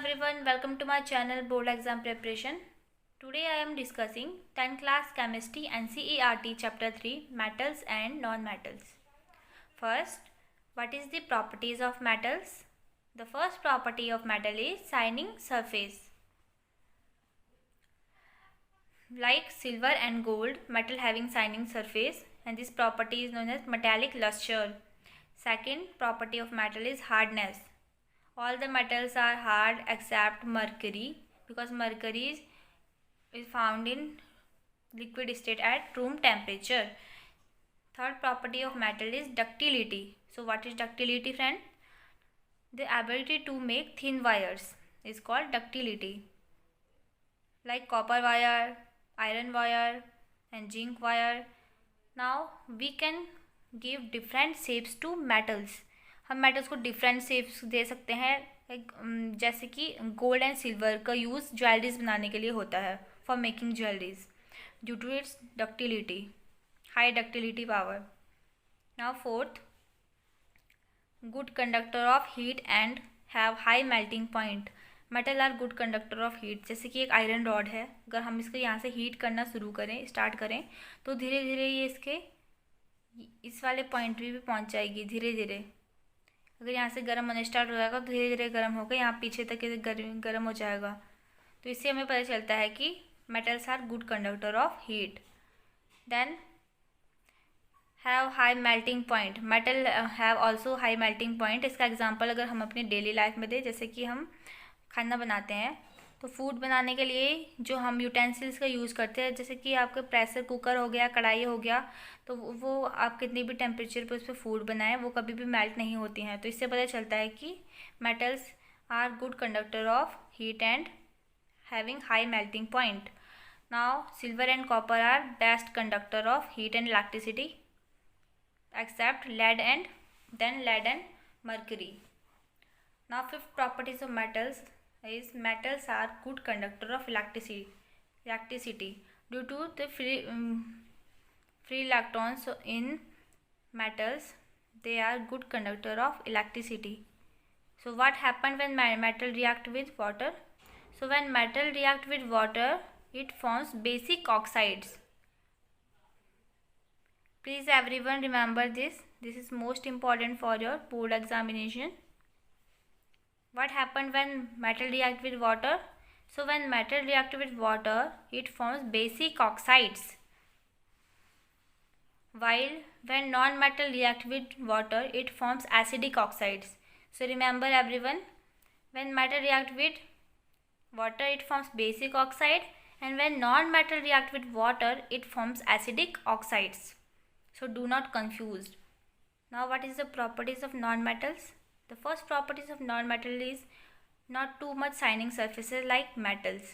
everyone, welcome to my channel Board Exam Preparation. Today I am discussing 10th class chemistry NCERT chapter 3 metals and non-metals. First, what is the properties of metals? The first property of metal is shining surface. Like silver and gold, metal having shining surface, and this property is known as metallic luster. Second property of metal is hardness. All the metals are hard except mercury, because mercury is found in liquid state at room temperature. Third property of metal is ductility. So what is ductility, friend? The ability to make thin wires is called ductility. Like copper wire, iron wire and zinc wire. Now we can give different shapes to metals. हम metals को different shapes दे सकते हैं, जैसे कि gold and silver का use jewelleries बनाने के लिए होता है, for making jewelleries, due to its ductility, high ductility power. Now fourth, good conductor of heat and have high melting point. Metal are good conductor of heat. जैसे कि एक iron rod है, अगर हम इसको यहाँ से हीट करना स्टार्ट करें तो धीरे धीरे ये इसके इस वाले पॉइंट भी पहुँच जाएगी. धीरे धीरे अगर यहाँ से गर्म होना स्टार्ट हो जाएगा तो धीरे धीरे गर्म होकर यहाँ पीछे तक गर्म हो जाएगा. तो इससे हमें पता चलता है कि metals are good conductor of heat. Then have high melting point. Metal have also high melting point. इसका एग्जांपल अगर हम अपनी डेली लाइफ में दें, जैसे कि हम खाना बनाते हैं तो फूड बनाने के लिए जो हम यूटेंसिल्स का यूज़ करते हैं, जैसे कि आपका प्रेशर कुकर हो गया, कढ़ाई हो गया, तो वो आप कितनी भी टेम्परेचर पर उस पर फूड बनाएं वो कभी भी मेल्ट नहीं होती हैं. तो इससे पता चलता है कि metals are good conductor of heat and having high melting point. Now silver and copper are best conductor of heat and electricity except lead and mercury. Now fifth properties of metals is metals are good conductor of electricity due to the free electrons in metals. They are good conductor of electricity. So what happens when metal react with water? So when metal react with water, it forms basic oxides. Please everyone remember this. This is most important for your board examination. What happened when metal react with water? So when metal react with water, it forms basic oxides. While when non-metal react with water, it forms acidic oxides. So remember everyone, when metal react with water, it forms basic oxide, and when non-metal react with water, it forms acidic oxides. So do not confuse. Now what is the properties of non-metals? The first properties of non-metal is not too much shining surfaces like metals.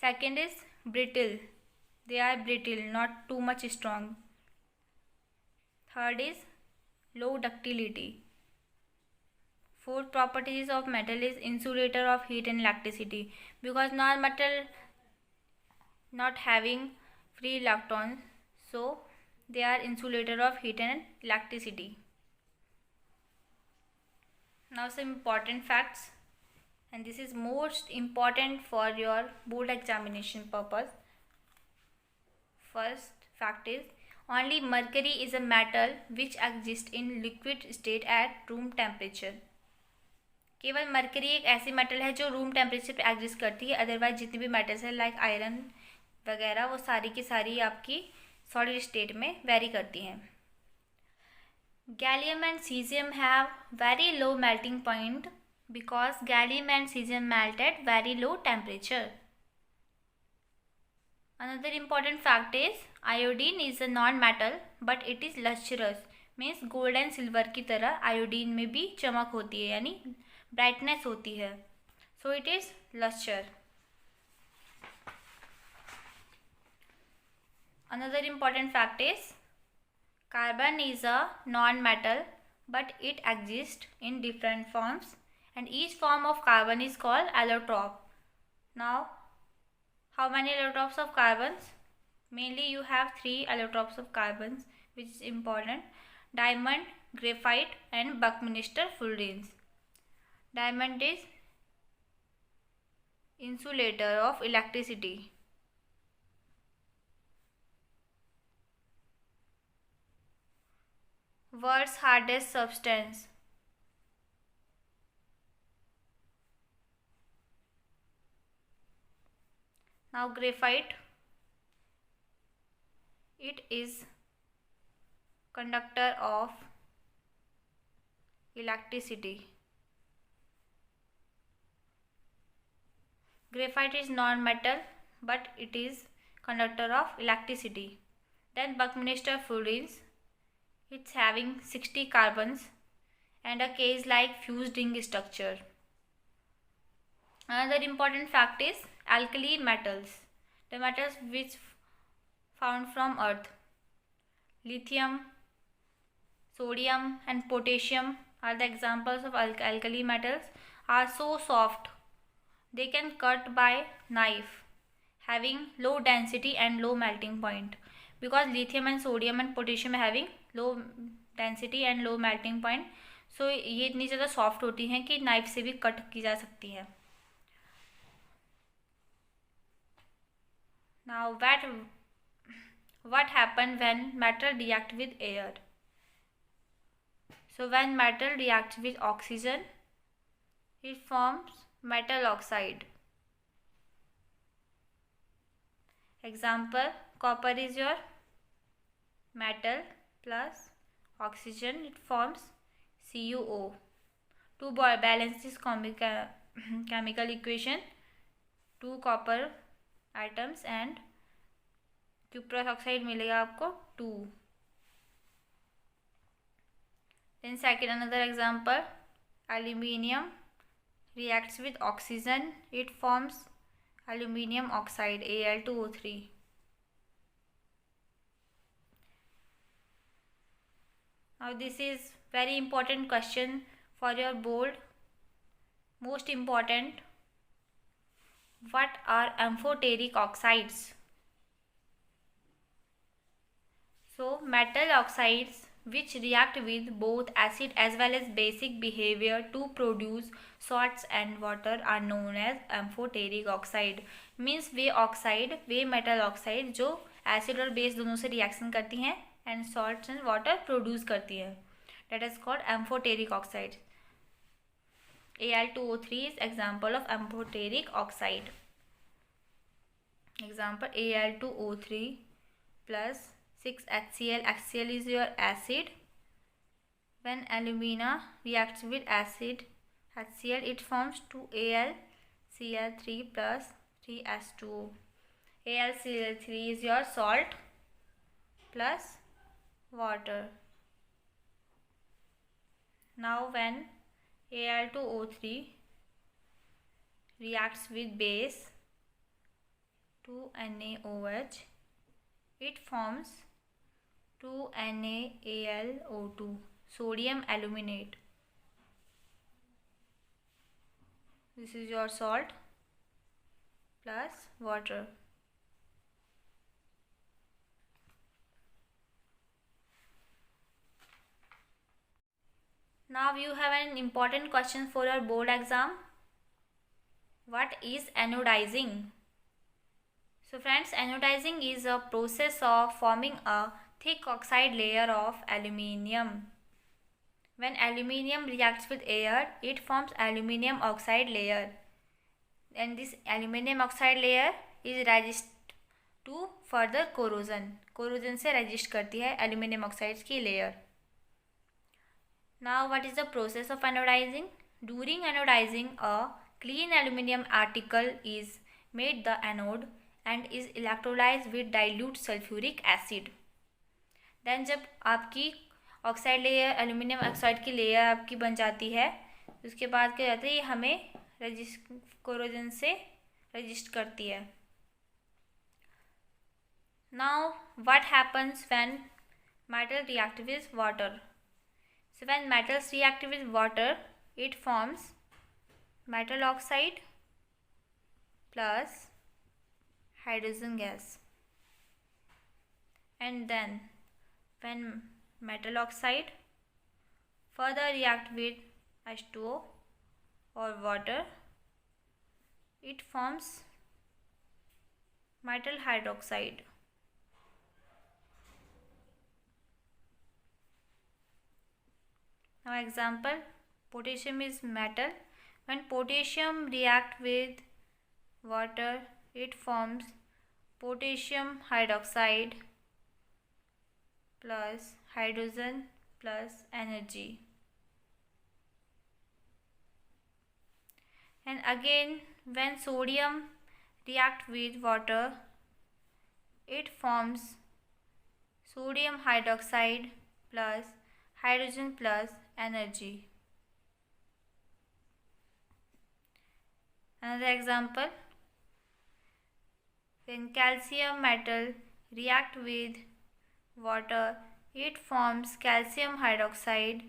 Second is brittle. They are brittle, not too much strong. Third is low ductility. Fourth properties of metal is insulator of heat and electricity, because non-metal not having free electrons, so they are insulator of heat and electricity. Now some important facts, and this is most important for your board examination purpose. First fact is only mercury is a metal which exists in liquid state at room temperature. केवल mercury एक ऐसी metal है जो room temperature पे exist करती है. Otherwise जितनी भी मेटल्स है लाइक आयरन वगैरह, वो सारी की सारी आपकी सॉलिड स्टेट में वेरी करती हैं. Gallium and cesium have very low melting point because gallium and cesium melt at very low temperature. Another important fact is iodine is a non-metal but it is lustrous. Means gold and silver की तरह iodine में भी चमक होती है, यानी brightness होती है. So it is luster. Another important fact is carbon is a non-metal but it exists in different forms, and each form of carbon is called allotrope. Now how many allotropes of carbons? Mainly you have 3 allotropes of carbons, which is important: diamond, graphite and Buckminster Fullerenes. Diamond is insulator of electricity. World's hardest substance. Now graphite, it is conductor of electricity. Graphite is non-metal but it is conductor of electricity. Then Buckminster Fullerenes, it's having 60 carbons and a case-like fused ring structure. Another important fact is alkali metals, the metals which found from earth. Lithium, sodium and potassium are the examples of alkali metals, are so soft they can cut by knife, having low density and low melting point. Because lithium and sodium and potassium are having low density and low melting point, so ये इतनी ज़्यादा soft होती हैं कि knife से भी cut की जा सकती है. Now what happen when metal react with air? So when metal reacts with oxygen, it forms metal oxide. Example, copper is your metal plus oxygen, it forms CuO. To balance this chemical equation, 2 copper atoms and cuprous oxide मिलेगा आपको 2. Then second, another example, aluminium reacts with oxygen, it forms aluminium oxide Al2O3. Now this is very important question for your board. Most important, what are amphoteric oxides? So metal oxides which react with both acid as well as basic behavior to produce salts and water are known as amphoteric oxide. Means way metal oxide जो acid और base दोनों से reaction करती हैं and salts and water produce करती हैं. That is called amphoteric oxide. Al2O3 is example of amphoteric oxide. Example, Al2O3 plus 6HCl. HCl is your acid. When alumina reacts with acid HCl, it forms 2AlCl3 plus 3H2O. AlCl3 is your salt plus water. Now when Al2O3 reacts with base 2NaOH, it forms 2NaAlO2, sodium aluminate. This is your salt plus water. Now you have an important question for your board exam. What is anodizing? So friends, anodizing is a process of forming a thick oxide layer of aluminium. When aluminium reacts with air, it forms aluminium oxide layer. And this aluminium oxide layer is resist to further corrosion. Corrosion से resist करती है aluminium oxides की layer. Now what is the process of anodizing? During anodizing, a clean aluminium article is made the anode and is electrolyzed with dilute sulfuric acid. Then जब आपकी oxide layer aluminium oxide की layer आपकी बन जाती है, उसके बाद क्या जाता है, ये हमें कोरोजन से रजिस्ट करती है. Now what happens when metal react with water? So when metals react with water, it forms metal oxide plus hydrogen gas. And then when metal oxide further react with H2O or water, it forms metal hydroxide. Now example, potassium is metal. When potassium react with water, it forms potassium hydroxide plus hydrogen plus energy. And again, when sodium react with water, it forms sodium hydroxide plus hydrogen plus energy. Another example, when calcium metal react with water, it forms calcium hydroxide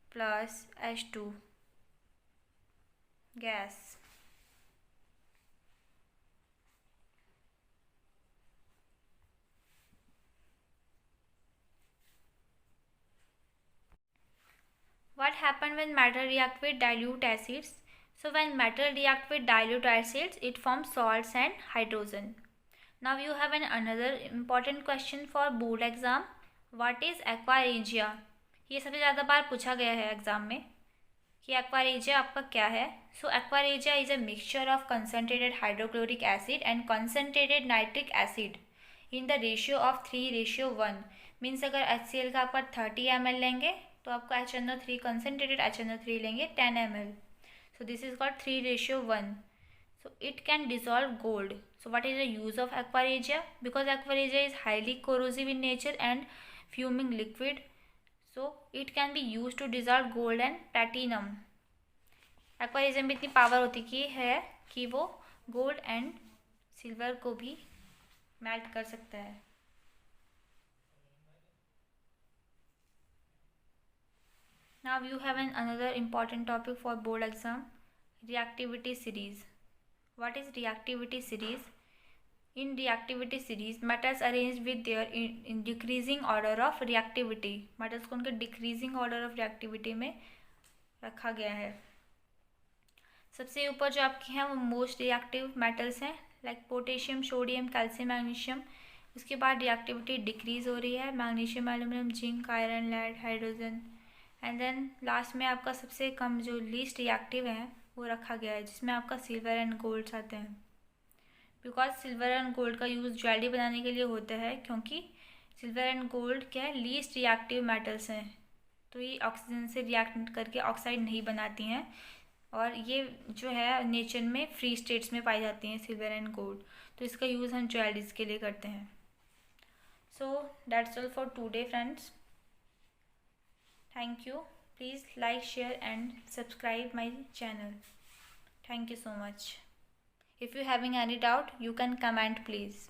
plus H2 gas. What happens when metal react with dilute acids? So when metal react with dilute acids, it forms salts and hydrogen. Now you have another important question for board exam. What is aqua regia? ये सबसे ज़्यादा बार पूछा गया है exam में कि aqua regia आपका क्या है. So aqua regia is a mixture of concentrated hydrochloric acid and concentrated nitric acid in the ratio of 3:1. Means अगर HCl का आपका 30 ml लेंगे तो आपको HNO3 concentrated HNO3 लेंगे 10 ml. So this is called 3:1. So it can dissolve gold. So what is the use of aqua regia? Because aqua regia is highly corrosive in nature and fuming liquid. So it can be used to dissolve gold and platinum. aqua regia में इतनी power होती कि वो gold and silver को भी melt कर सकता है. Now you have another important topic for board exam, reactivity series. What is reactivity series? In reactivity series, metals arranged with their in decreasing order of reactivity. metals को उनके decreasing order of reactivity में रखा गया है. सबसे ऊपर जो आपके हैं वो मोस्ट रिएक्टिव मेटल्स हैं, like potassium, sodium, calcium, magnesium. उसके बाद रिएक्टिविटी डिक्रीज हो रही है, magnesium, aluminium, zinc, iron, lead, hydrogen. And then last में आपका सबसे कम जो लीस्ट रिएक्टिव है वो रखा गया है, जिसमें आपका सिल्वर एंड गोल्ड आते हैं. बिकॉज सिल्वर एंड गोल्ड का यूज़ ज्वेलरी बनाने के लिए होता है, क्योंकि सिल्वर एंड गोल्ड क्या है, लीस्ट रिएक्टिव मेटल्स हैं. तो ये ऑक्सीजन से रिएक्ट करके ऑक्साइड नहीं बनाती हैं, और ये जो है नेचर में फ्री स्टेट्स में पाई जाती हैं सिल्वर एंड गोल्ड. तो इसका यूज़ हम ज्वेलरीज के लिए करते हैं. So that's all for today friends. Thank you. Please like, share and subscribe my channel. Thank you so much. If you having any doubt, you can comment please.